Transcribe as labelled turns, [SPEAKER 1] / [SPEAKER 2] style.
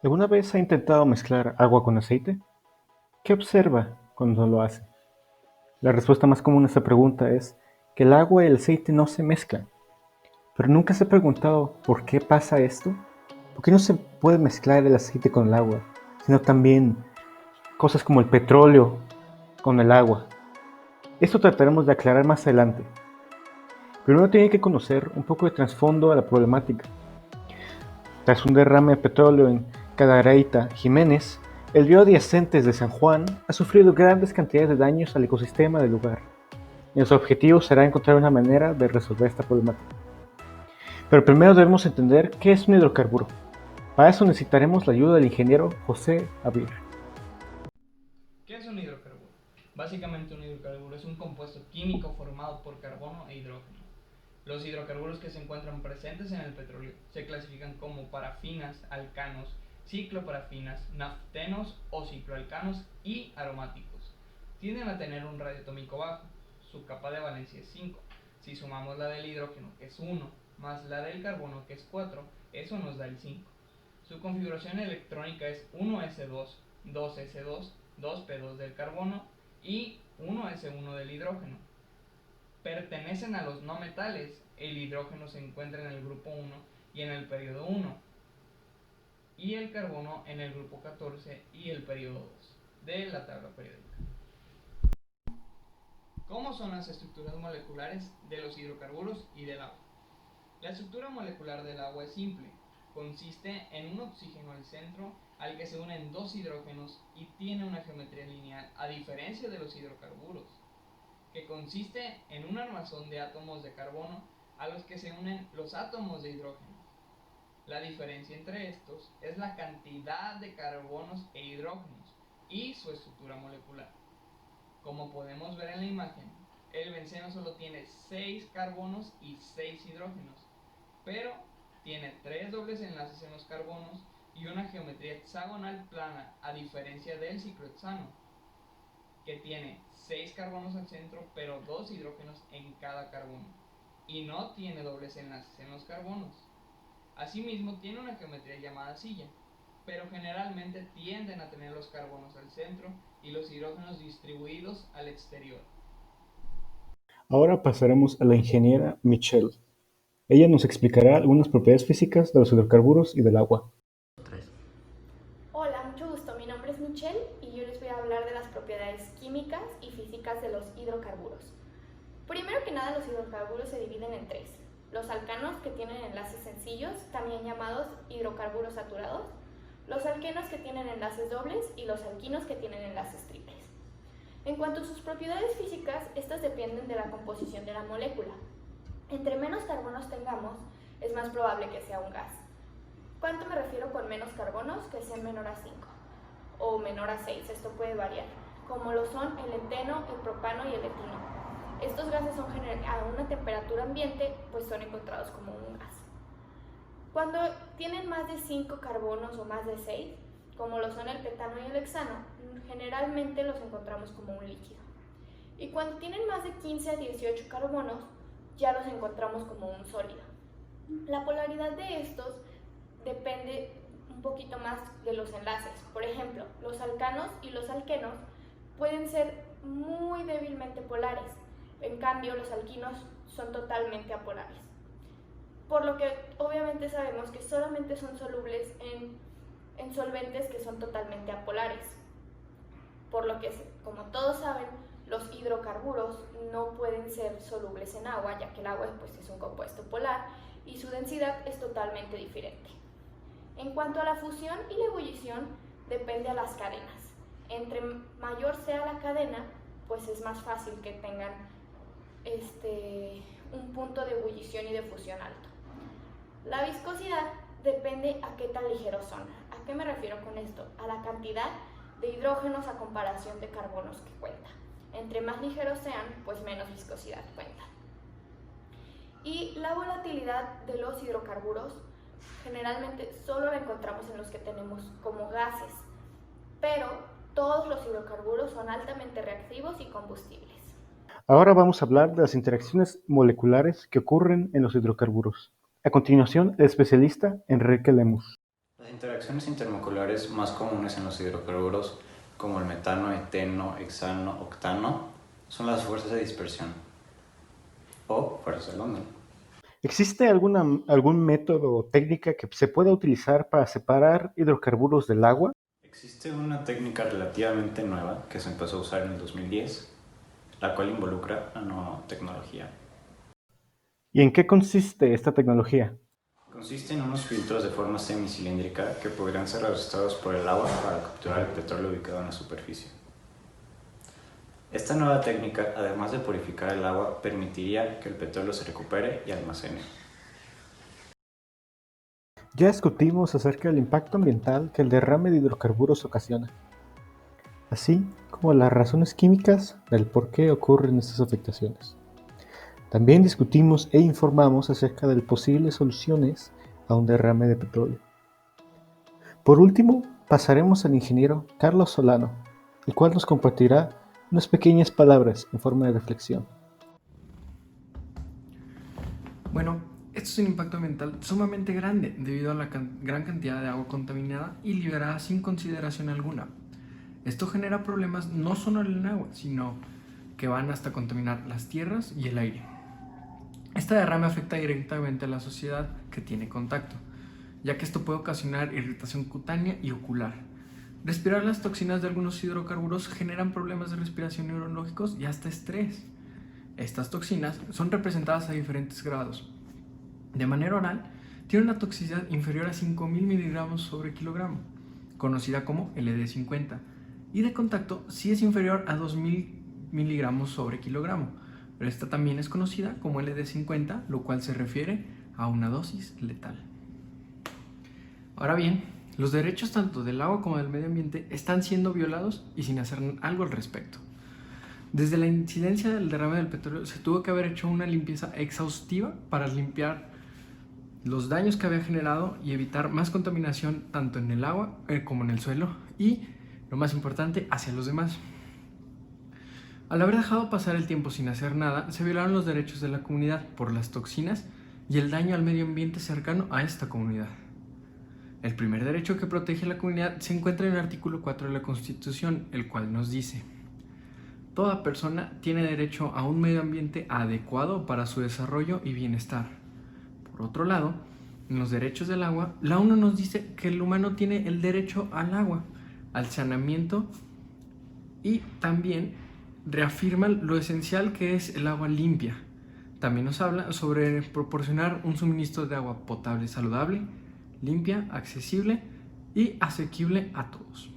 [SPEAKER 1] ¿Alguna vez ha intentado mezclar agua con aceite? ¿Qué observa cuando lo hace? La respuesta más común a esta pregunta es que el agua y el aceite no se mezclan. Pero ¿nunca se ha preguntado por qué pasa esto? ¿Por qué no se puede mezclar el aceite con el agua, sino también cosas como el petróleo con el agua? Esto trataremos de aclarar más adelante. Primero tiene que conocer un poco de trasfondo a la problemática. Tras un derrame de petróleo en Cadereyta, Jiménez, el río adyacente de San Juan ha sufrido grandes cantidades de daños al ecosistema del lugar. Y nuestro objetivo será encontrar una manera de resolver esta problemática. Pero primero debemos entender qué es un hidrocarburo. Para eso necesitaremos la ayuda del ingeniero José Avir.
[SPEAKER 2] ¿Qué es un hidrocarburo? Básicamente un hidrocarburo es un compuesto químico formado por carbono e hidrógeno. Los hidrocarburos que se encuentran presentes en el petróleo se clasifican como parafinas, alcanos, cicloparafinas, naftenos o cicloalcanos y aromáticos. Tienden a tener un radio atómico bajo, su capa de valencia es 5. Si sumamos la del hidrógeno, que es 1, más la del carbono, que es 4, eso nos da el 5. Su configuración electrónica es 1s2, 2s2, 2p2 del carbono y 1s1 del hidrógeno. Pertenecen a los no metales. El hidrógeno se encuentra en el grupo 1 y en el periodo 1, y el carbono en el grupo 14 y el periodo 2 de la tabla periódica. ¿Cómo son las estructuras moleculares de los hidrocarburos y del agua? La estructura molecular del agua es simple. Consiste en un oxígeno al centro al que se unen dos hidrógenos y tiene una geometría lineal, a diferencia de los hidrocarburos, que consiste en un armazón de átomos de carbono a los que se unen los átomos de hidrógeno. La diferencia entre estos es la cantidad de carbonos e hidrógenos y su estructura molecular. Como podemos ver en la imagen, el benceno solo tiene 6 carbonos y 6 hidrógenos, pero tiene 3 dobles enlaces en los carbonos y una geometría hexagonal plana, a diferencia del ciclohexano, que tiene 6 carbonos al centro pero 2 hidrógenos en cada carbono, y no tiene dobles enlaces en los carbonos. Asimismo, tiene una geometría llamada silla, pero generalmente tienden a tener los carbonos al centro y los hidrógenos distribuidos al exterior.
[SPEAKER 1] Ahora pasaremos a la ingeniera Michelle. Ella nos explicará algunas propiedades físicas de los hidrocarburos y del agua.
[SPEAKER 3] Hola, mucho gusto. Mi nombre es Michelle y yo les voy a hablar de las propiedades químicas y físicas de los hidrocarburos. Primero que nada, los hidrocarburos se dividen en tres. Los alcanos, que tienen enlaces sencillos, también llamados hidrocarburos saturados, los alquenos, que tienen enlaces dobles, y los alquinos, que tienen enlaces triples. En cuanto a sus propiedades físicas, estas dependen de la composición de la molécula. Entre menos carbonos tengamos, es más probable que sea un gas. ¿Cuánto me refiero con menos carbonos? Que sean menor a 5 o menor a 6, esto puede variar, como lo son el eteno, el propano y el etino. Estos gases son a una temperatura ambiente, pues son encontrados como un gas. Cuando tienen más de 5 carbonos o más de 6, como lo son el petano y el hexano, generalmente los encontramos como un líquido. Y cuando tienen más de 15 a 18 carbonos, ya los encontramos como un sólido. La polaridad de estos depende un poquito más de los enlaces. Por ejemplo, los alcanos y los alquenos pueden ser muy débilmente polares. En cambio, los alquinos son totalmente apolares. Por lo que obviamente sabemos que solamente son solubles en solventes que son totalmente apolares. Por lo que, como todos saben, los hidrocarburos no pueden ser solubles en agua, ya que el agua pues, es un compuesto polar y su densidad es totalmente diferente. En cuanto a la fusión y la ebullición, depende a las cadenas. Entre mayor sea la cadena, pues es más fácil que tengan un punto de ebullición y de fusión alto. La viscosidad depende a qué tan ligeros son. ¿A qué me refiero con esto? A la cantidad de hidrógenos a comparación de carbonos que cuenta. Entre más ligeros sean, pues menos viscosidad cuentan. Y la volatilidad de los hidrocarburos generalmente solo la encontramos en los que tenemos como gases, pero todos los hidrocarburos son altamente reactivos y combustibles.
[SPEAKER 1] Ahora vamos a hablar de las interacciones moleculares que ocurren en los hidrocarburos. A continuación, el especialista Enrique Lemus.
[SPEAKER 4] Las interacciones intermoleculares más comunes en los hidrocarburos, como el metano, eteno, hexano, octano, son las fuerzas de dispersión o fuerzas de London.
[SPEAKER 1] ¿Existe algún método o técnica que se pueda utilizar para separar hidrocarburos del agua?
[SPEAKER 4] Existe una técnica relativamente nueva que se empezó a usar en el 2010, la cual involucra nanotecnología.
[SPEAKER 1] ¿Y en qué consiste esta tecnología?
[SPEAKER 4] Consiste en unos filtros de forma semicilíndrica que podrían ser arrastrados por el agua para capturar el petróleo ubicado en la superficie. Esta nueva técnica, además de purificar el agua, permitiría que el petróleo se recupere y almacene.
[SPEAKER 1] Ya discutimos acerca del impacto ambiental que el derrame de hidrocarburos ocasiona, así como las razones químicas del por qué ocurren estas afectaciones. También discutimos e informamos acerca de posibles soluciones a un derrame de petróleo. Por último, pasaremos al ingeniero Carlos Solano, el cual nos compartirá unas pequeñas palabras en forma de reflexión.
[SPEAKER 5] Bueno, esto es un impacto ambiental sumamente grande debido a la gran cantidad de agua contaminada y liberada sin consideración alguna. Esto genera problemas no solo en el agua, sino que van hasta contaminar las tierras y el aire. Este derrame afecta directamente a la sociedad que tiene contacto, ya que esto puede ocasionar irritación cutánea y ocular. Respirar las toxinas de algunos hidrocarburos generan problemas de respiración neurológicos y hasta estrés. Estas toxinas son representadas a diferentes grados. De manera oral, tiene una toxicidad inferior a 5.000 miligramos sobre kilogramo, conocida como LD50, y de contacto sí es inferior a 2.000 miligramos sobre kilogramo, pero esta también es conocida como LD50, lo cual se refiere a una dosis letal. Ahora bien, los derechos tanto del agua como del medio ambiente están siendo violados y sin hacer algo al respecto. Desde la incidencia del derrame del petróleo se tuvo que haber hecho una limpieza exhaustiva para limpiar los daños que había generado y evitar más contaminación tanto en el agua como en el suelo y, lo más importante, hacia los demás. Al haber dejado pasar el tiempo sin hacer nada, se violaron los derechos de la comunidad por las toxinas y el daño al medio ambiente cercano a esta comunidad. El primer derecho que protege a la comunidad se encuentra en el artículo 4 de la Constitución, el cual nos dice: toda persona tiene derecho a un medio ambiente adecuado para su desarrollo y bienestar. Por otro lado, en los derechos del agua, la ONU nos dice que el humano tiene el derecho al agua, al saneamiento y también reafirma lo esencial que es el agua limpia. También nos habla sobre proporcionar un suministro de agua potable saludable, limpia, accesible y asequible a todos.